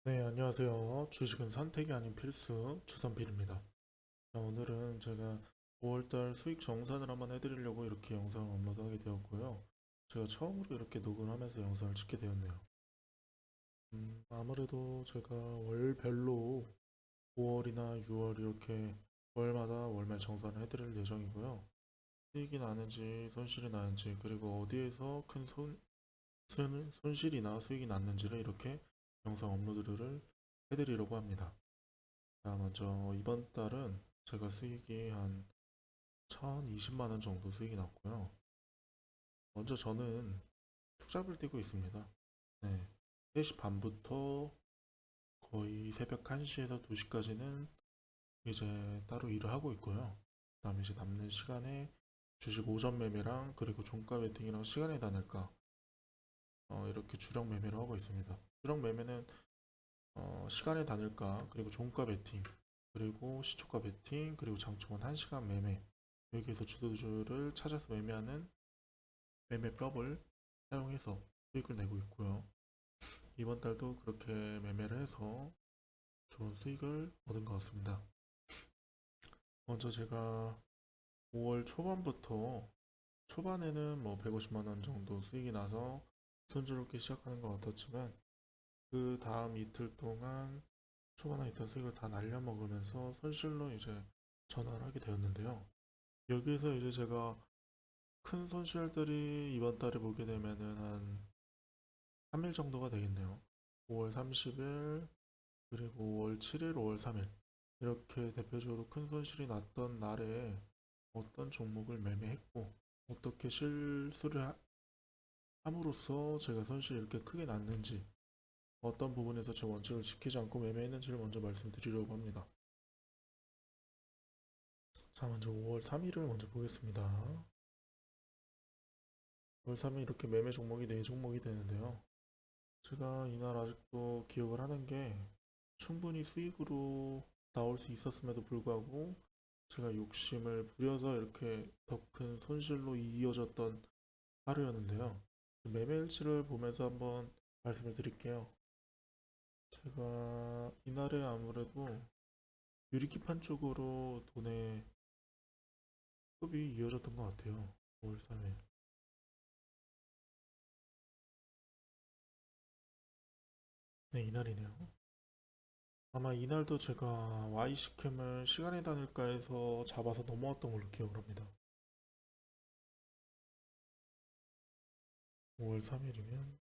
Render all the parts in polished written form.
네, 안녕하세요. 주식은 선택이 아닌 필수 주선필입니다. 자, 오늘은 제가 5월달 수익 정산을 한번 해드리려고 이렇게 영상을 업로드하게 되었고요. 제가 처음으로 이렇게 녹음을 하면서 영상을 찍게 되었네요. 아무래도 제가 월별로 5월이나 6월 이렇게 월마다 월말 정산을 해드릴 예정이고요. 수익이 나는지 손실이 나는지 그리고 어디에서 큰 손실이나 수익이 났는지를 이렇게 영상 업로드를 해드리려고 합니다. 자, 먼저 이번 달은 제가 수익이 한 1020만 원 정도 수익이 났고요. 먼저 저는 투잡을 뛰고 있습니다. 네. 3시 반부터 거의 새벽 1시에서 2시까지는 이제 따로 일을 하고 있고요. 그다음에 이제 남는 시간에 주식 오전 매매랑 그리고 종가 베팅이랑 시간에 다닐까 이렇게 주력 매매를 하고 있습니다. 주력 매매는 시간에 다닐까 그리고 종가 베팅 그리고 시초가 베팅 그리고 장초반 1시간 매매 여기에서 주도주를 찾아서 매매하는 매매법을 사용해서 수익을 내고 있고요. 이번 달도 그렇게 매매를 해서 좋은 수익을 얻은 것 같습니다. 먼저 제가 5월 초반부터 초반에는 뭐 150만 원 정도 수익이 나서 순조롭게 시작하는 것 같았지만 그 다음 이틀 동안 초반에 있던 수익을 다 날려먹으면서 손실로 이제 전환을 하게 되었는데요. 여기에서 이제 제가 큰 손실들이 이번 달에 보게 되면은 한 3일 정도가 되겠네요. 5월 30일, 그리고 5월 7일, 5월 3일. 이렇게 대표적으로 큰 손실이 났던 날에 어떤 종목을 매매했고, 어떻게 실수를 함으로써 제가 손실이 이렇게 크게 났는지, 어떤 부분에서 제 원칙을 지키지 않고 매매했는지를 먼저 말씀드리려고 합니다. 자, 먼저 5월 3일을 먼저 보겠습니다. 5월 3일 이렇게 매매 종목이 4종목이 되는데요. 제가 이날 아직도 기억을 하는 게 충분히 수익으로 나올 수 있었음에도 불구하고 제가 욕심을 부려서 이렇게 더 큰 손실로 이어졌던 하루였는데요. 매매일치를 보면서 한번 말씀을 드릴게요. 제가 이날에 아무래도 유리기판 쪽으로 돈의 흡입이 이어졌던 것 같아요. 5월 3일. 네, 이날이네요. 아마 이날도 제가 Y시캠을 시간의 단일가에서 잡아서 넘어왔던 걸로 기억을 합니다. 5월 3일이면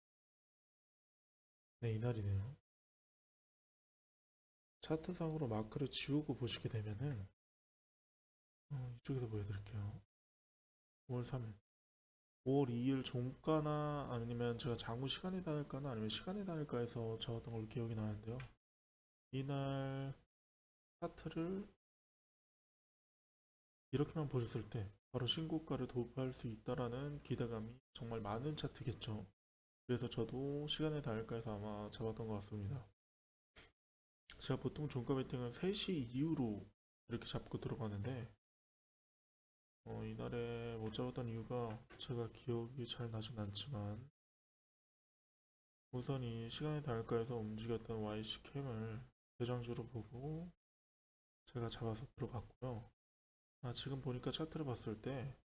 네, 이날이네요. 차트상으로 마크를 지우고 보시게 되면은 이쪽에서 보여드릴게요. 5월 3일. 5월 2일 종가나 아니면 제가 장우 시간의 단일가나 아니면 시간의 단일가에서 잡았던 걸로 기억이 나는데요. 이날 차트를 이렇게만 보셨을 때 바로 신고가를 돌파할 수 있다라는 기대감이 정말 많은 차트겠죠. 그래서 저도 시간의 단일가에서 아마 잡았던 것 같습니다. 제가 보통 종가 베팅은 3시 이후로 이렇게 잡고 들어가는데 이날에 못 잡았던 이유가 제가 기억이 잘 나진 않지만 우선 이 시간의 단가에서 움직였던 YC캠을 대장주로 보고 제가 잡아서 들어갔고요. 지금 보니까 차트를 봤을 때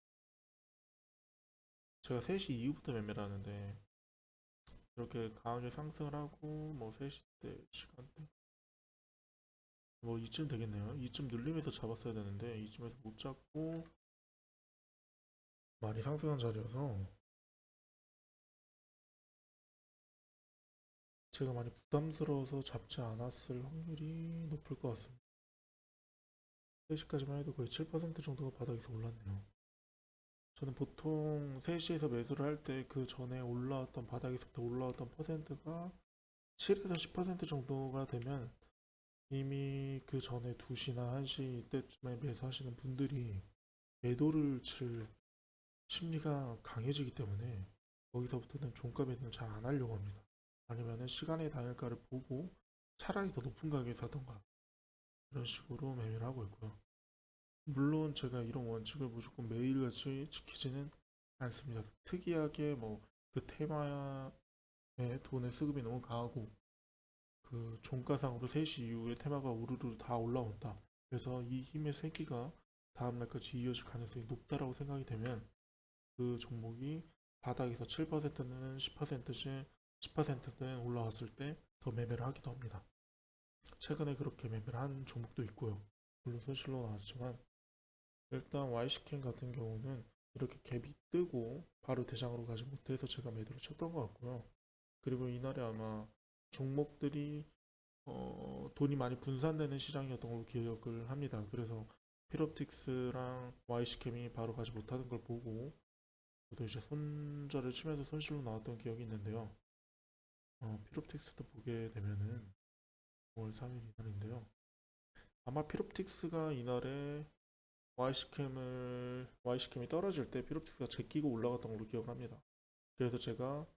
제가 3시 이후부터 매매를 하는데 이렇게 강하게 상승을 하고 뭐 3시 때 시간대 뭐 이쯤 되겠네요. 이쯤 눌림에서 잡았어야 되는데 이쯤에서 못 잡고 많이 상승한 자리여서 제가 많이 부담스러워서 잡지 않았을 확률이 높을 것 같습니다. 3시까지만 해도 거의 7% 정도가 바닥에서 올랐네요. 저는 보통 3시에서 매수를 할 때 그 전에 올라왔던 바닥에서부터 올라왔던 퍼센트가 7에서 10% 정도가 되면 이미 그 전에 2시나 1시 이때쯤에 매수하시는 분들이 매도를 칠 심리가 강해지기 때문에 거기서부터는 종가 매도는 잘 안 하려고 합니다. 아니면은 시간의 단일가를 보고 차라리 더 높은 가격에 사던가 이런 식으로 매매를 하고 있고요. 물론 제가 이런 원칙을 무조건 매일같이 지키지는 않습니다. 특이하게 뭐 그 테마에 돈의 수급이 너무 강하고 그 종가상으로 3시 이후에 테마가 우르르 다 올라온다. 그래서 이 힘의 세기가 다음날까지 이어질 가능성이 높다라고 생각이 되면 그 종목이 바닥에서 7%는 10%씩 10%는 올라왔을 때 더 매매를 하기도 합니다. 최근에 그렇게 매매를 한 종목도 있고요. 물론 손실로 나왔지만 일단 YC캠 같은 경우는 이렇게 갭이 뜨고 바로 대장으로 가지 못해서 제가 매도를 쳤던 것 같고요. 그리고 이날에 아마 종목들이 돈이 많이 분산되는 시장이었던 걸로 기억을 합니다. 그래서 필옵틱스랑 YC캠이 바로 가지 못하는 걸 보고 저도 이제 손절을 치면서 손실로 나왔던 기억이 있는데요. 필옵틱스도 보게 되면은 5월 3일 이날인데요. 아마 필옵틱스가 이날에 YC캠이 떨어질 때 필옵틱스가 제끼고 올라갔던 걸로 기억을 합니다. 그래서 제가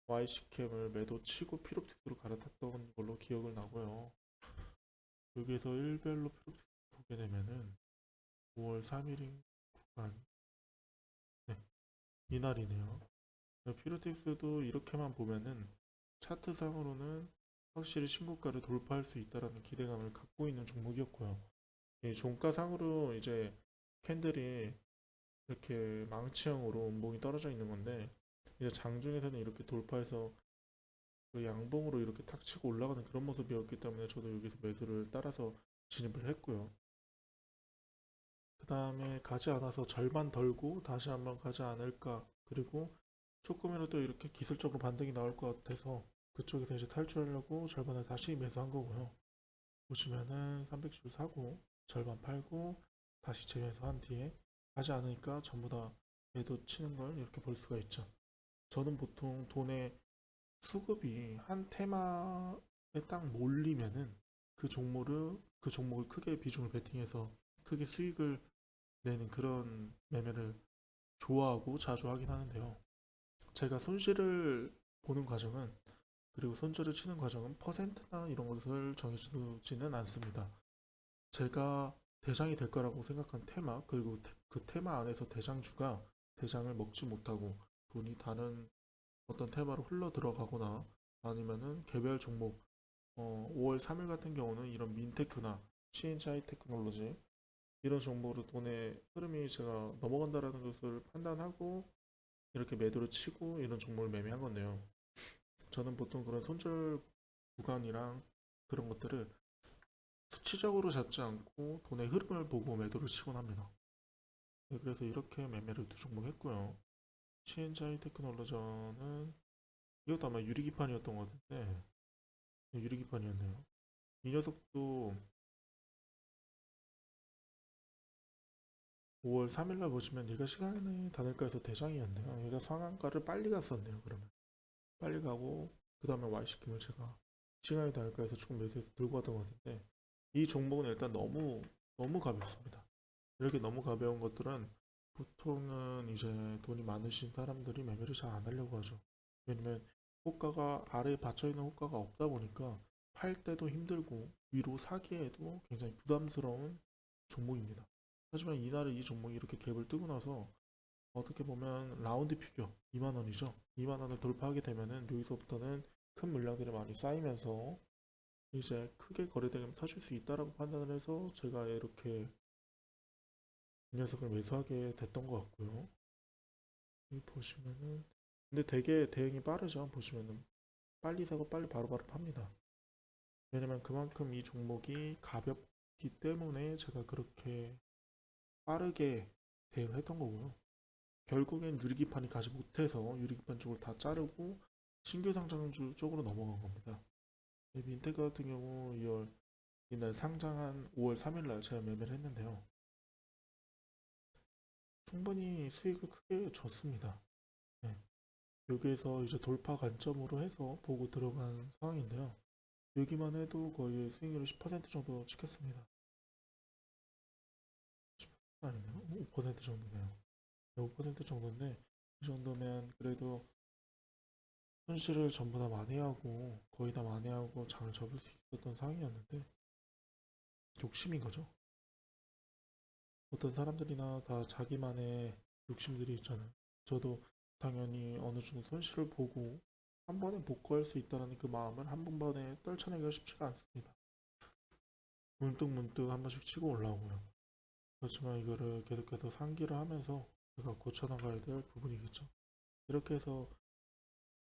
YC캠을 매도 치고 필옵틱스로 갈아탔던 걸로 기억을 나고요. 여기에서 일별로 필옵틱스 보게 되면은 5월 3일인 구간, 네, 이날이네요. 필옵틱스도 이렇게만 보면은 차트상으로는 확실히 신고가를 돌파할 수 있다라는 기대감을 갖고 있는 종목이었고요. 이 종가상으로 이제 캔들이 이렇게 망치형으로 음봉이 떨어져 있는 건데 이제 장중에서는 이렇게 돌파해서 그 양봉으로 이렇게 탁 치고 올라가는 그런 모습이었기 때문에 저도 여기서 매수를 따라서 진입을 했고요. 그 다음에 가지 않아서 절반 덜고 다시 한번 가지 않을까, 그리고 조금이라도 이렇게 기술적으로 반등이 나올 것 같아서 그쪽에서 이제 탈출하려고 절반을 다시 매수한 거고요. 보시면은 310을 사고 절반 팔고 다시 재매수한 뒤에 가지 않으니까 전부 다 매도 치는 걸 이렇게 볼 수가 있죠. 저는 보통 돈의 수급이 한 테마에 딱 몰리면은 그 종목을 크게 비중을 베팅해서 크게 수익을 내는 그런 매매를 좋아하고 자주 하긴 하는데요. 제가 손실을 보는 과정은, 그리고 손절을 치는 과정은 퍼센트나 이런 것을 정해주지는 않습니다. 제가 대장이 될 거라고 생각한 테마, 그리고 그 테마 안에서 대장주가 대장을 먹지 못하고 돈이 다른 어떤 테마로 흘러 들어가거나 아니면은 개별 종목, 5월 3일 같은 경우는 이런 민테크나 CNCI 테크놀로지 이런 종목으로 돈의 흐름이 제가 넘어간다라는 것을 판단하고 이렇게 매도를 치고 이런 종목을 매매한 건데요. 저는 보통 그런 손절 구간이랑 그런 것들을 수치적으로 잡지 않고 돈의 흐름을 보고 매도를 치곤 합니다. 네, 그래서 이렇게 매매를 두 종목 했고요. CNCI 테크놀로저는 이것도 아마 유리기판이었던 것 같은데, 네, 유리기판이었네요. 이 녀석도 5월 3일날 보시면 얘가 시간에 다닐까해서 대장이었네요. 얘가 상한가를 빨리 갔었네요. 그러면 빨리 가고 그 다음에 Y시킴을 제가 시간이 다닐까해서 조금 매수해서 들고 왔던 것 같은데, 이 종목은 일단 너무 너무 가볍습니다. 이렇게 너무 가벼운 것들은 보통은 이제 돈이 많으신 사람들이 매매를 잘 안 하려고 하죠. 왜냐면 호가가 아래에 받쳐 있는 호가가 없다 보니까 팔 때도 힘들고 위로 사기에도 굉장히 부담스러운 종목입니다. 하지만 이날에 이 종목이 이렇게 갭을 뜨고 나서 어떻게 보면 라운드 피겨 2만 원이죠. 2만 원을 돌파하게 되면은 여기서부터는 큰 물량들이 많이 쌓이면서 이제 크게 거래되면 터질 수 있다라고 판단을 해서 제가 이렇게 이 녀석을 매수하게 됐던 것 같고요. 여기 보시면은 근데 되게 대응이 빠르죠. 보시면은 빨리 사고 빨리 바로바로 팝니다. 왜냐면 그만큼 이 종목이 가볍기 때문에 제가 그렇게 빠르게 대응을 했던 거고요. 결국엔 유리기판이 가지 못해서 유리기판 쪽을 다 자르고 신규 상장주 쪽으로 넘어간 겁니다. 민테크 같은 경우 이날 상장한 5월 3일날 제가 매매를 했는데요. 충분히 수익을 크게 줬습니다. 네. 여기에서 이제 돌파 관점으로 해서 보고 들어간 상황인데요. 여기만 해도 거의 수익률이 10% 정도 찍혔습니다. 10% 아니네요. 5% 정도네요. 5% 정도인데 이 정도면 그래도 손실을 전부 다 만회하고 거의 다 만회하고 장을 접을 수 있었던 상황이었는데 욕심인 거죠. 어떤 사람들이나 다 자기만의 욕심들이 있잖아요. 저도 당연히 어느 정도 손실을 보고 한 번에 못 구할 수 있다는 그 마음을 한 번에 떨쳐내기가 쉽지가 않습니다. 문득문득 한 번씩 치고 올라오고요. 그렇지만 이거를 계속해서 상기를 하면서 제가 고쳐나가야 될 부분이겠죠. 이렇게 해서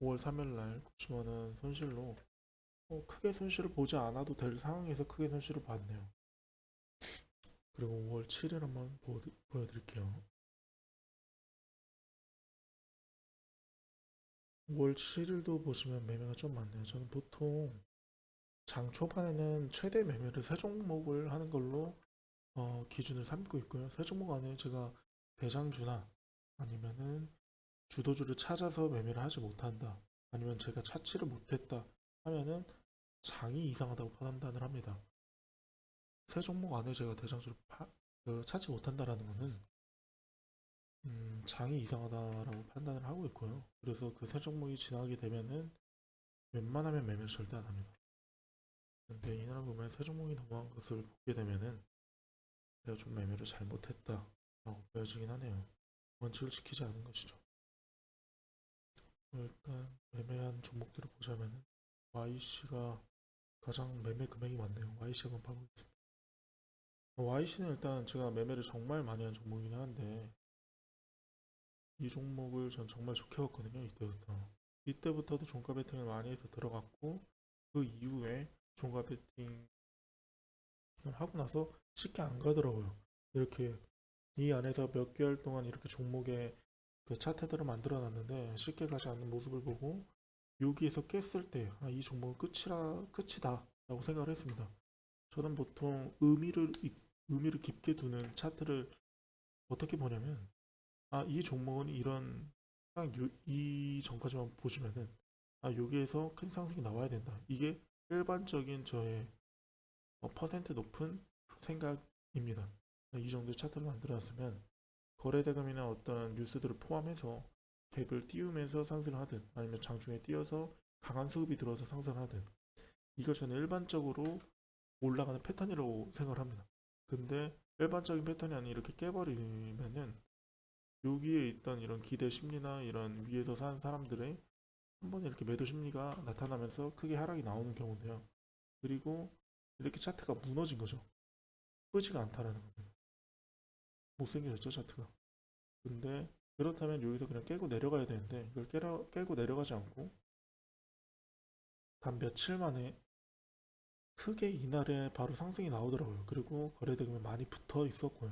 5월 3일 날 90만 원 손실로 크게 손실을 보지 않아도 될 상황에서 크게 손실을 봤네요. 그리고 5월 7일 한번 보여드릴게요. 5월 7일도 보시면 매매가 좀 많네요. 저는 보통 장 초반에는 최대 매매를 세 종목을 하는 걸로 기준을 삼고 있고요. 세 종목 안에 제가 대장주나 아니면은 주도주를 찾아서 매매를 하지 못한다. 아니면 제가 찾지를 못했다 하면은 장이 이상하다고 판단을 합니다. 세 종목 안에 제가 대장주를 찾지 못한다라는 거는 장이 이상하다라고 판단을 하고 있고요. 그래서 그 세 종목이 지나가게 되면은 웬만하면 매매를 절대 안 합니다. 근데 이날 보면 세 종목이 넘어간 것을 보게 되면은 내가 좀 매매를 잘못했다라고 보여지긴 하네요. 원칙을 지키지 않은 것이죠. 일단 매매한 종목들을 보자면은 YC가 가장 매매 금액이 많네요. YC 한번 봐보겠습니다. YC는 일단 제가 매매를 정말 많이 한 종목이긴 한데 이 종목을 전 정말 좋게 봤거든요. 이때부터도 종가 베팅을 많이 해서 들어갔고 그 이후에 종가 베팅을 하고 나서 쉽게 안 가더라고요. 이렇게 이 안에서 몇 개월 동안 이렇게 종목의 그 차트들을 만들어 놨는데 쉽게 가지 않는 모습을 보고 여기에서 깼을 때 이 종목은 끝이다 라고 생각을 했습니다. 저는 보통 의미를 깊게 두는 차트를 어떻게 보냐면 이 종목은 이 전까지만 보시면은 여기에서 큰 상승이 나와야 된다. 이게 일반적인 저의 퍼센트 높은 생각입니다. 이 정도 차트를 만들어놨으면 거래대금이나 어떤 뉴스들을 포함해서 갭을 띄우면서 상승을 하든 아니면 장중에 띄어서 강한 수급이 들어서 상승을 하든 이걸 저는 일반적으로 올라가는 패턴이라고 생각을 합니다. 근데 일반적인 패턴이 아닌 이렇게 깨버리면은 여기에 있던 이런 기대 심리나 이런 위에서 산 사람들의 한 번에 이렇게 매도 심리가 나타나면서 크게 하락이 나오는 경우인데요. 그리고 이렇게 차트가 무너진 거죠. 크지가 않다라는 겁니다. 못생겨졌죠, 차트가. 근데 그렇다면 여기서 그냥 깨고 내려가야 되는데 이걸 깨고 내려가지 않고 단 며칠 만에 크게 이날에 바로 상승이 나오더라고요. 그리고 거래대금이 많이 붙어 있었고요,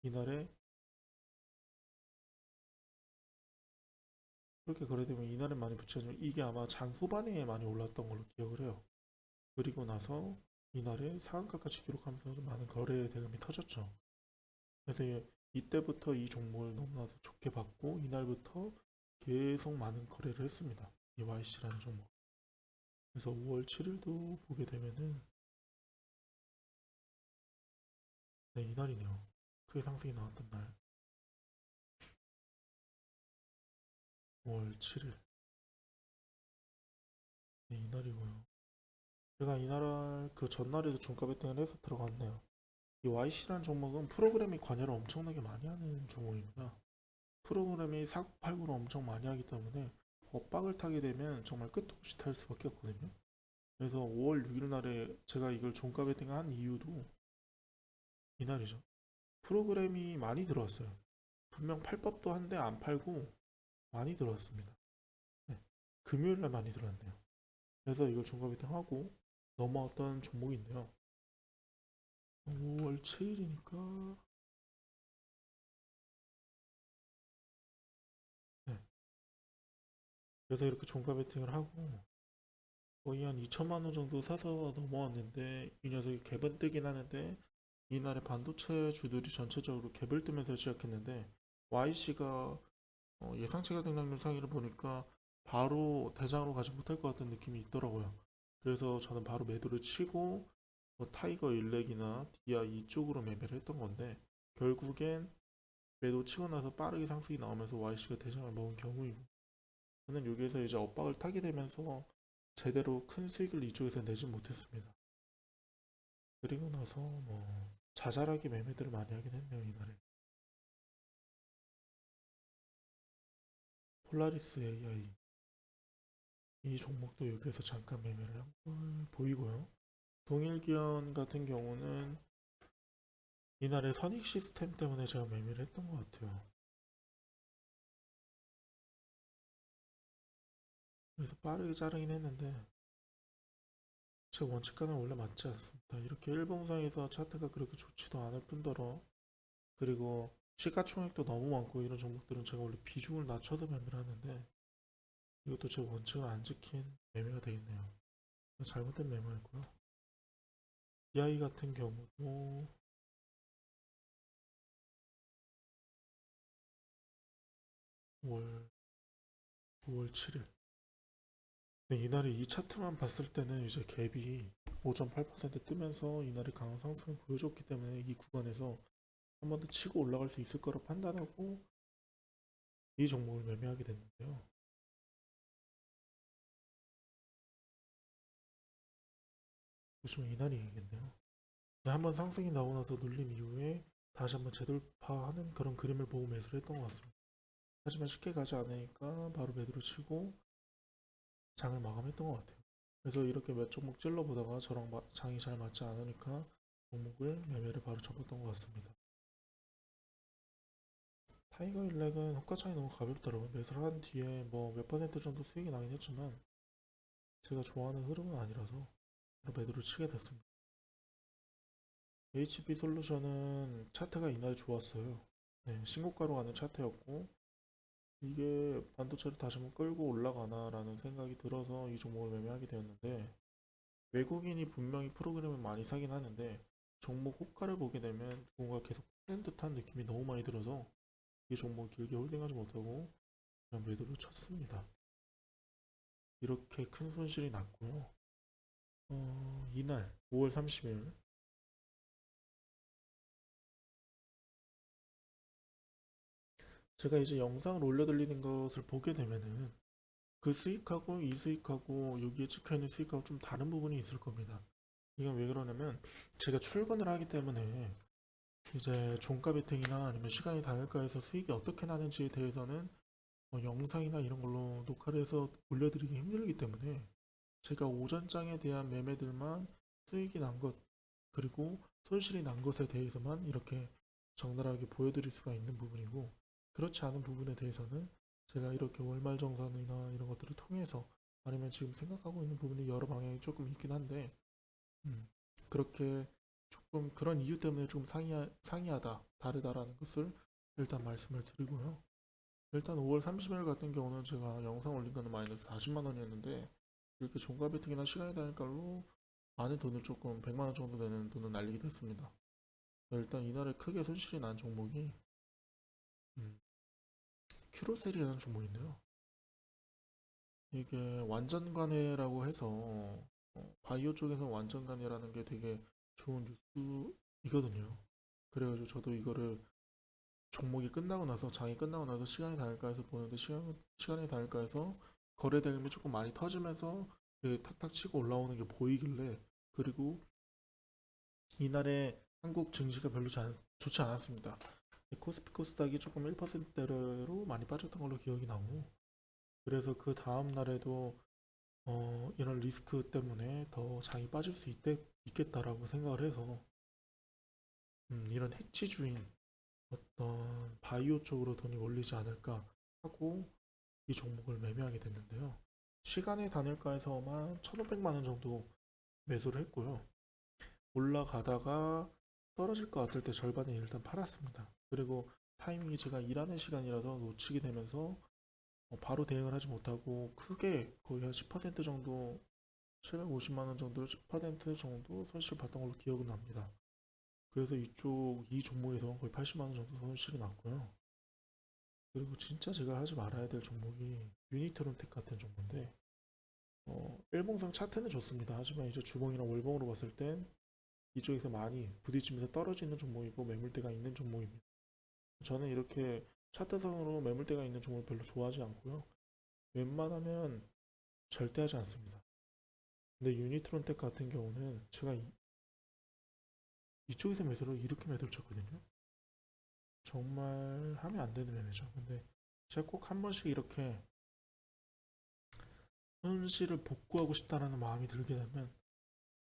이날에 그렇게 거래되면 이날에 많이 붙여지면 이게 아마 장 후반에 많이 올랐던 걸로 기억을 해요. 그리고 나서 이날에 상한가까지 기록하면서 많은 거래 대금이 터졌죠. 그래서 이때부터 이 종목을 너무나도 좋게 봤고 이날부터 계속 많은 거래를 했습니다. 이 YC라는 종목. 그래서 5월 7일도 보게 되면은 네, 이날이네요. 크게 상승이 나왔던 날. 5월 7일. 네, 이날이고요. 제가 이날 그 전날에도 종가 베팅을 해서 들어갔네요. 이 YC라는 종목은 프로그램이 관여를 엄청나게 많이 하는 종목입니다. 프로그램이 사고팔고를 엄청 많이 하기 때문에 엇박을 타게 되면 정말 끝도 없이 탈 수밖에 없거든요. 그래서 5월 6일 날에 제가 이걸 종가 베팅을 한 이유도 이날이죠. 프로그램이 많이 들어왔어요. 분명 팔 법도 한데 안 팔고 많이 들어왔습니다. 네. 금요일 날 많이 들어왔네요. 그래서 이걸 종가 베팅하고 넘어왔던 종목인데요. 5월 7일이니까 네. 그래서 이렇게 종가 베팅을 하고 거의 한 2천만 원 정도 사서 넘어왔는데 이 녀석이 갭은 뜨긴 하는데 이날에 반도체 주들이 전체적으로 갭을 뜨면서 시작했는데 YC가 예상치가 등락률 상위를 보니까 바로 대장으로 가지 못할 것 같은 느낌이 있더라고요. 그래서 저는 바로 매도를 치고 타이거 일렉이나 디아 이쪽으로 매매를 했던 건데 결국엔 매도 치고 나서 빠르게 상승이 나오면서 YC가 대장을 먹은 경우이고 저는 여기에서 이제 엇박을 타게 되면서 제대로 큰 수익을 이쪽에서 내지 못했습니다. 그리고 나서 자잘하게 매매들을 많이 하긴 했네요, 이날에. 폴라리스 AI. 이 종목도 여기에서 잠깐 매매를 한 걸 보이고요. 동일기업 같은 경우는 이날의 선익 시스템 때문에 제가 매매를 했던 것 같아요. 그래서 빠르게 자르긴 했는데 제 원칙과는 원래 맞지 않습니다. 이렇게 일봉상에서 차트가 그렇게 좋지도 않을 뿐더러 그리고 시가총액도 너무 많고 이런 종목들은 제가 원래 비중을 낮춰서 매매를 하는데 이것도 제 원칙을 안 지킨 매매가 되겠네요. 잘못된 매매였고요. DI 같은 경우도 5월 7일. 근데 이날이 이 차트만 봤을 때는 이제 갭이 5.8% 뜨면서 이날이 강한 상승을 보여줬기 때문에 이 구간에서 한 번 더 치고 올라갈 수 있을 거라 판단하고 이 종목을 매매하게 됐는데요. 보시면 이날이 이겠네요. 한번 상승이 나오고 나서 눌린 이후에 다시 한번 재돌파하는 그런 그림을 보고 매수를 했던 것 같습니다. 하지만 쉽게 가지 않으니까 바로 매도를 치고 장을 마감했던 것 같아요. 그래서 이렇게 몇 종목 찔러보다가 저랑 장이 잘 맞지 않으니까 종목을 매매를 바로 접었던 것 같습니다. 타이거 일렉은 호가창이 너무 가볍더라고요. 매수를 한 뒤에 뭐 몇 퍼센트 정도 수익이 나긴 했지만 제가 좋아하는 흐름은 아니라서 바로 매도를 치게 됐습니다. HP 솔루션은 차트가 이날 좋았어요. 네, 신고가로 가는 차트였고 이게 반도체를 다시 한번 끌고 올라가나라는 생각이 들어서 이 종목을 매매하게 되었는데 외국인이 분명히 프로그램을 많이 사긴 하는데 종목 호가를 보게 되면 뭔가 계속 푸는 듯한 느낌이 너무 많이 들어서 이 종목을 길게 홀딩하지 못하고 그냥 매도를 쳤습니다. 이렇게 큰 손실이 났고요. 이날 5월 30일 제가 이제 영상을 올려드리는 것을 보게 되면은 그 수익하고 이 수익하고 여기에 찍혀있는 수익하고 좀 다른 부분이 있을 겁니다. 이건 왜 그러냐면 제가 출근을 하기 때문에 이제 종가 베팅이나 아니면 시간이 다를까해서 수익이 어떻게 나는지에 대해서는 영상이나 이런 걸로 녹화를 해서 올려드리기 힘들기 때문에 제가 오전장에 대한 매매들만 수익이 난 것 그리고 손실이 난 것에 대해서만 이렇게 적나라하게 보여드릴 수가 있는 부분이고 그렇지 않은 부분에 대해서는 제가 이렇게 월말정산이나 이런 것들을 통해서 아니면 지금 생각하고 있는 부분이 여러 방향이 조금 있긴 한데 그렇게 조금 그런 이유 때문에 좀 상이하다 다르다라는 것을 일단 말씀을 드리고요. 일단 5월 30일 같은 경우는 제가 영상 올린 거는 마이너스 40만 원이었는데 이렇게 종가 베팅이나 시간이 다니까로 많은 돈을 조금 100만 원 정도 되는 돈을 날리게 됐습니다. 일단 이날에 크게 손실이 난 종목이 음, 큐로셀이라는 종목인데요. 이게 완전관해라고 해서 바이오 쪽에서 완전관해라는 게 되게 좋은 뉴스이거든요. 그래가지고 저도 이거를 종목이 끝나고 나서 장이 끝나고 나서 시간이 다닐까 해서 보는데 시간이 다닐까 해서 거래 대금이 조금 많이 터지면서 탁탁 치고 올라오는 게 보이길래 그리고 이날에 한국 증시가 별로 좋지 않았습니다. 코스피 코스닥이 조금 1%대로 많이 빠졌던 걸로 기억이 나고 그래서 그 다음 날에도 이런 리스크 때문에 더 장이 빠질 수 있겠다라고 생각을 해서 이런 해치주인 어떤 바이오 쪽으로 돈이 몰리지 않을까 하고 이 종목을 매매하게 됐는데요. 시간의 단일가에서만 1,500만 원 정도 매수를 했고요. 올라가다가 떨어질 것 같을 때 절반은 일단 팔았습니다. 그리고 타이밍이 제가 일하는 시간이라서 놓치게 되면서 바로 대응을 하지 못하고 크게 거의 한 10% 정도 750만 원 정도 10% 정도 손실 봤던 걸로 기억은 납니다. 그래서 이 종목에서 거의 80만 원 정도 손실이 났고요. 그리고 진짜 제가 하지 말아야 될 종목이 유니트론텍 같은 종목인데 일봉상 차트는 좋습니다. 하지만 이제 주봉이랑 월봉으로 봤을 땐 이쪽에서 많이 부딪히면서 떨어지는 종목이고 매물대가 있는 종목입니다. 저는 이렇게 차트상으로 매물대가 있는 종목을 별로 좋아하지 않고요. 웬만하면 절대 하지 않습니다. 근데 유니트론텍 같은 경우는 제가 이쪽에서 매수를 이렇게 매도를 쳤거든요. 정말 하면 안 되는 매매죠. 근데 제가 꼭 한 번씩 이렇게 손실을 복구하고 싶다라는 마음이 들게 되면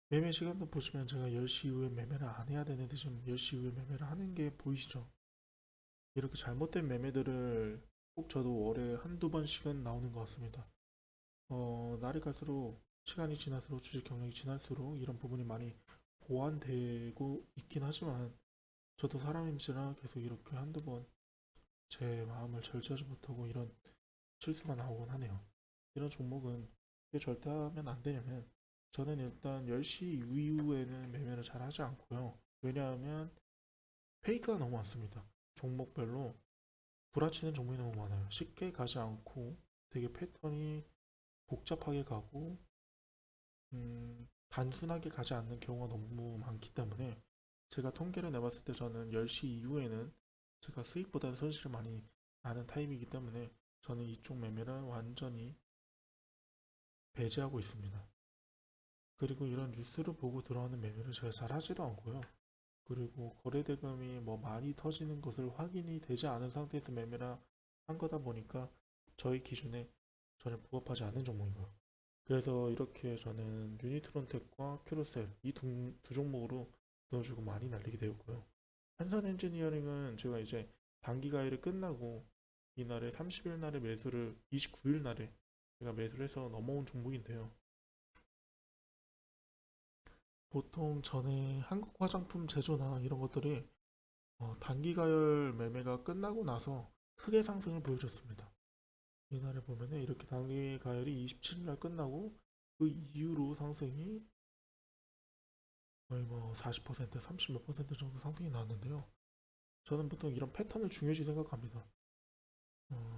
매매 시간도 보시면 제가 10시 이후에 매매를 안 해야 되는데 지금 10시 이후에 매매를 하는 게 보이시죠? 이렇게 잘못된 매매들을 꼭 저도 월에 한두 번씩은 나오는 것 같습니다. 날이 갈수록 시간이 지날수록 주식 경력이 지날수록 이런 부분이 많이 보완되고 있긴 하지만 저도 사람인지라 계속 이렇게 한두 번 제 마음을 절제하지 못하고 이런 실수가 나오곤 하네요. 이런 종목은 왜 절대 하면 안 되냐면 저는 일단 10시 이후에는 매매를 잘 하지 않고요. 왜냐하면 페이크가 너무 많습니다. 종목별로 구라치는 종목이 너무 많아요. 쉽게 가지 않고 되게 패턴이 복잡하게 가고 단순하게 가지 않는 경우가 너무 많기 때문에 제가 통계를 내봤을 때 저는 10시 이후에는 제가 수익보다는 손실을 많이 나는 타입이기 때문에 저는 이쪽 매매를 완전히 배제하고 있습니다. 그리고 이런 뉴스를 보고 들어가는 매매를 제가 잘 하지도 않고요. 그리고 거래대금이 뭐 많이 터지는 것을 확인이 되지 않은 상태에서 매매를 한 거다 보니까 저희 기준에 전혀 부합하지 않는 종목이고요. 그래서 이렇게 저는 유니트론텍과 큐로셀 이 두 종목으로 넣어주고 많이 날리게 되었고요. 한산 엔지니어링은 제가 이제 단기 가일이 끝나고 이날에 30일 날에 매수를 29일 날에 제가 매수를 해서 넘어온 종목인데요. 보통 전에 한국 화장품 제조나 이런 것들이 단기 가열 매매가 끝나고 나서 크게 상승을 보여줬습니다. 이날에 보면은 이렇게 단기 가열이 27일 날 끝나고 그 이후로 상승이 거의 뭐 40%, 30 몇 퍼센트 정도 상승이 나왔는데요. 저는 보통 이런 패턴을 중요시 생각합니다.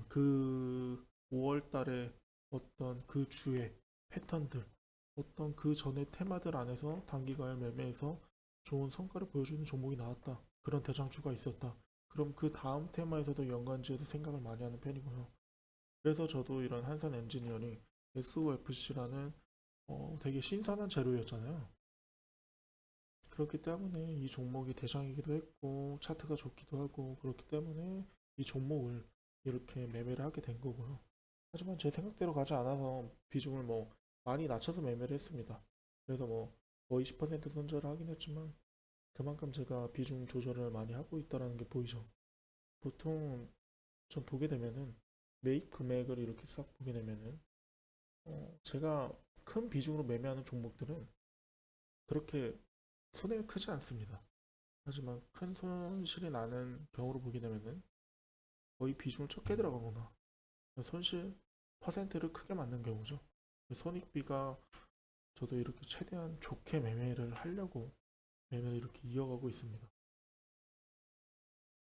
그 5월 달에 어떤 그 주의 패턴들, 어떤 그 전의 테마들 안에서 단기가열 매매에서 좋은 성과를 보여주는 종목이 나왔다. 그런 대장주가 있었다. 그럼 그 다음 테마에서도 연관지어서 생각을 많이 하는 편이고요. 그래서 저도 이런 한산 엔지니어링 SOFC라는 되게 신선한 재료였잖아요. 그렇기 때문에 이 종목이 대장이기도 했고 차트가 좋기도 하고 그렇기 때문에 이 종목을 이렇게 매매를 하게 된 거고요. 하지만 제 생각대로 가지 않아서 비중을 뭐 많이 낮춰서 매매를 했습니다. 그래서 뭐 거의 10% 손절을 하긴 했지만 그만큼 제가 비중 조절을 많이 하고 있다는 게 보이죠. 보통 좀 보게 되면은 매입 금액을 이렇게 싹 보게 되면은 제가 큰 비중으로 매매하는 종목들은 그렇게 손해가 크지 않습니다. 하지만 큰 손실이 나는 경우로 보게 되면은 거의 비중을 적게 들어가거나 손실 퍼센트를 크게 맞는 경우죠. 손익비가 저도 이렇게 최대한 좋게 매매를 하려고 매매를 이렇게 이어가고 있습니다.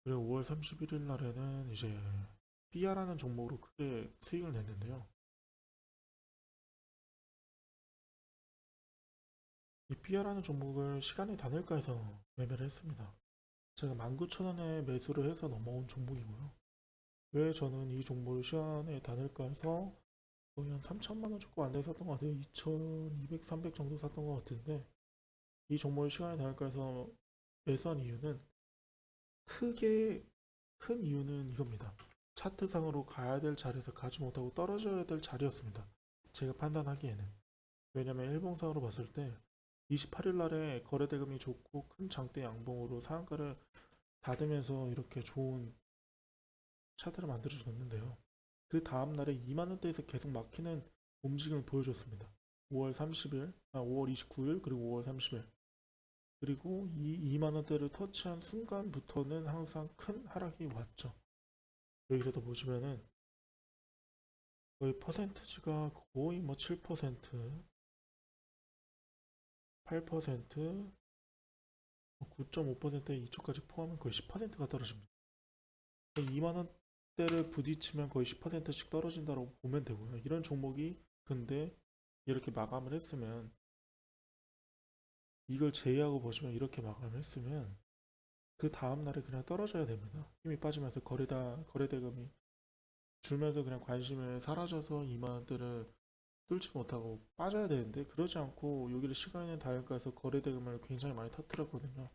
그리고 5월 31일 날에는 이제 삐아라는 종목으로 크게 수익을 냈는데요. 이 삐아라는 종목을 시간의 단일가에서 매매를 했습니다. 제가 19,000원에 매수를 해서 넘어온 종목이고요. 왜 저는 이 종목을 시간의 단일가에서 거의 한 3천만 원 조금 안 돼서 샀던 것 같아요. 2,200, 300 정도 샀던 것 같은데 이 종목을 시간의 단일가에서 매수한 이유는 크게 큰 이유는 이겁니다. 차트상으로 가야 될 자리에서 가지 못하고 떨어져야 될 자리였습니다. 제가 판단하기에는. 왜냐면 일봉상으로 봤을 때 28일 날에 거래대금이 좋고 큰 장대 양봉으로 상한가를 닫으면서 이렇게 좋은 차트를 만들어줬는데요. 그 다음 날에 2만 원대에서 계속 막히는 움직임을 보여줬습니다. 5월 30일, 5월 29일 그리고 5월 30일. 그리고 이 2만 원대를 터치한 순간부터는 항상 큰 하락이 왔죠. 여기서도 보시면은 거의 퍼센트지가 거의 뭐 7%, 8%, 9.5% 이쪽까지 포함하면 거의 10%가 떨어집니다. 2만 원대를 부딪히면 거의 10%씩 떨어진다고 보면 되고요. 이런 종목이 근데 이렇게 마감을 했으면 이걸 제외하고 보시면 이렇게 마감을 했으면 그 다음 날에 그냥 떨어져야 됩니다. 힘이 빠지면서 거래대금이 줄면서 그냥 관심이 사라져서 2만 원대를 뚫지 못하고 빠져야 되는데 그러지 않고 여기를 시간의 다일가에서 거래대금을 굉장히 많이 터뜨렸거든요.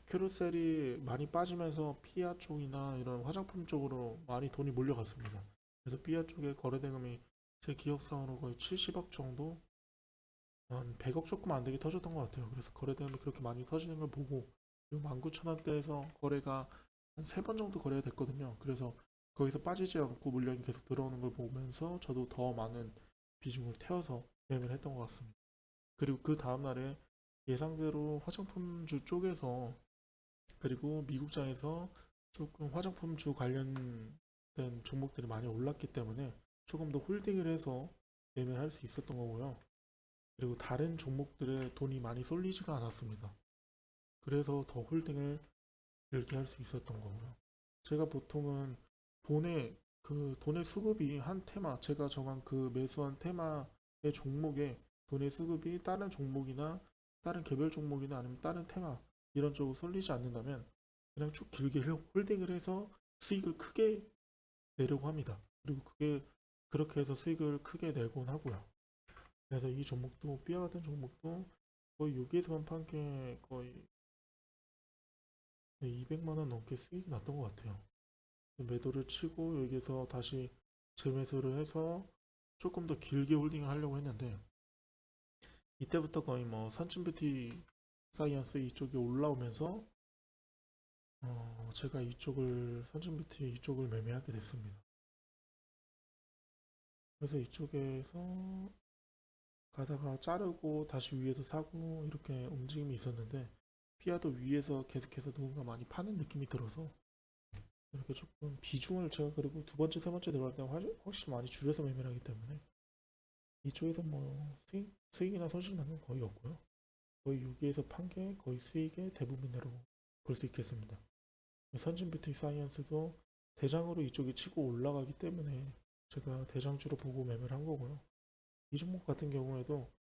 큐르셀이 많이 빠지면서 피아 쪽이나 이런 화장품 쪽으로 많이 돈이 몰려갔습니다. 그래서 피아 쪽에 거래대금이 제 기억상으로 거의 70억 정도, 한 100억 조금 안 되게 터졌던 것 같아요. 그래서 거래대금이 그렇게 많이 터지는 걸 보고, 그리고 19,000원대에서 거래가 한 3번 정도 거래가 됐거든요. 그래서 거기서 빠지지 않고 물량이 계속 들어오는 걸 보면서 저도 더 많은 비중을 태워서 매매를 했던 것 같습니다. 그리고 그 다음날에 예상대로 화장품주 쪽에서, 그리고 미국장에서 조금 화장품주 관련된 종목들이 많이 올랐기 때문에 조금 더 홀딩을 해서 매매를 할 수 있었던 거고요. 그리고 다른 종목들에 돈이 많이 쏠리지가 않았습니다. 그래서 더 홀딩을 길게 할 수 있었던 거고요. 제가 보통은 돈의 수급이 한 테마, 제가 정한 그 매수한 테마의 종목에 돈의 수급이 다른 종목이나 다른 개별 종목이나 아니면 다른 테마 이런 쪽으로 쏠리지 않는다면 그냥 쭉 길게 홀딩을 해서 수익을 크게 내려고 합니다. 그리고 그게 그렇게 해서 수익을 크게 내곤 하고요. 그래서 이 종목도 삐아 같은 종목도 거의 여기에서만 판 게 거의 200만 원 넘게 수익이 났던 것 같아요. 매도를 치고 여기서 다시 재매수를 해서 조금 더 길게 홀딩을 하려고 했는데 이때부터 거의 뭐 선춘뷰티 사이언스 이쪽이 올라오면서 제가 이쪽을 선춘뷰티 이쪽을 매매하게 됐습니다. 그래서 이쪽에서 가다가 자르고 다시 위에서 사고 이렇게 움직임이 있었는데 피아도 위에서 계속해서 누군가 많이 파는 느낌이 들어서 이렇게 조금 비중을 제가 그리고 두 번째 세 번째 들어갈 때 확실히 많이 줄여서 매매를 하기 때문에 이쪽에서 뭐 수익이나 손실 나는 건 거의 없고요. 거의 여기에서 판 게 거의 수익의 대부분이라고 볼 수 있겠습니다. 선진뷰티 사이언스도 대장으로 이쪽이 치고 올라가기 때문에 제가 대장주로 보고 매매를 한 거고요. 이 종목 같은 경우에도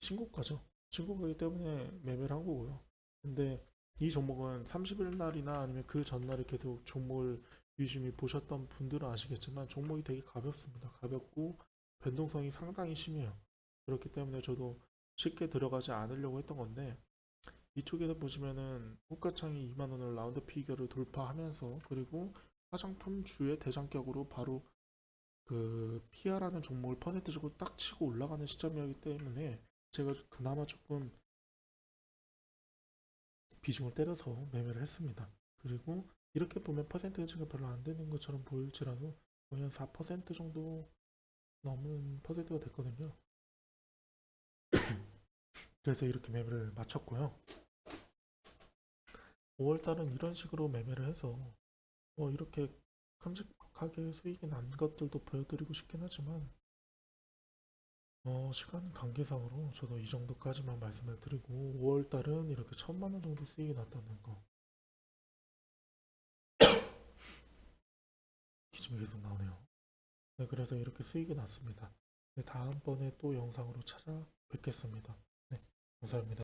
신고가죠. 신고가기 때문에 매매를 한 거고요. 근데 이 종목은 30일 날이나 아니면 그 전날에 계속 종목을 유심히 보셨던 분들은 아시겠지만 종목이 되게 가볍습니다. 가볍고 변동성이 상당히 심해요. 그렇기 때문에 저도 쉽게 들어가지 않으려고 했던 건데 이쪽에서 보시면은 호가창이 2만 원을 라운드 피겨를 돌파하면서 그리고 화장품 주의 대장격으로 바로 그 피아라는 종목을 퍼센트적으로 딱 치고 올라가는 시점이었기 때문에 제가 그나마 조금 비중을 때려서 매매를 했습니다. 그리고 이렇게 보면 퍼센트가 별로 안 되는 것처럼 보일지라도 거의 한 4% 정도 넘은 퍼센트가 됐거든요. 그래서 이렇게 매매를 마쳤고요. 5월달은 이런 식으로 매매를 해서 이렇게 큼직하게 수익이 난 것들도 보여드리고 싶긴 하지만 시간 관계상으로 저도 이 정도까지만 말씀을 드리고 5월달은 이렇게 1,000만 원 정도 수익이 났다는 거 기준이 계속 나오네요. 네, 그래서 이렇게 수익이 났습니다. 네, 다음번에 또 영상으로 찾아뵙겠습니다. 네, 감사합니다.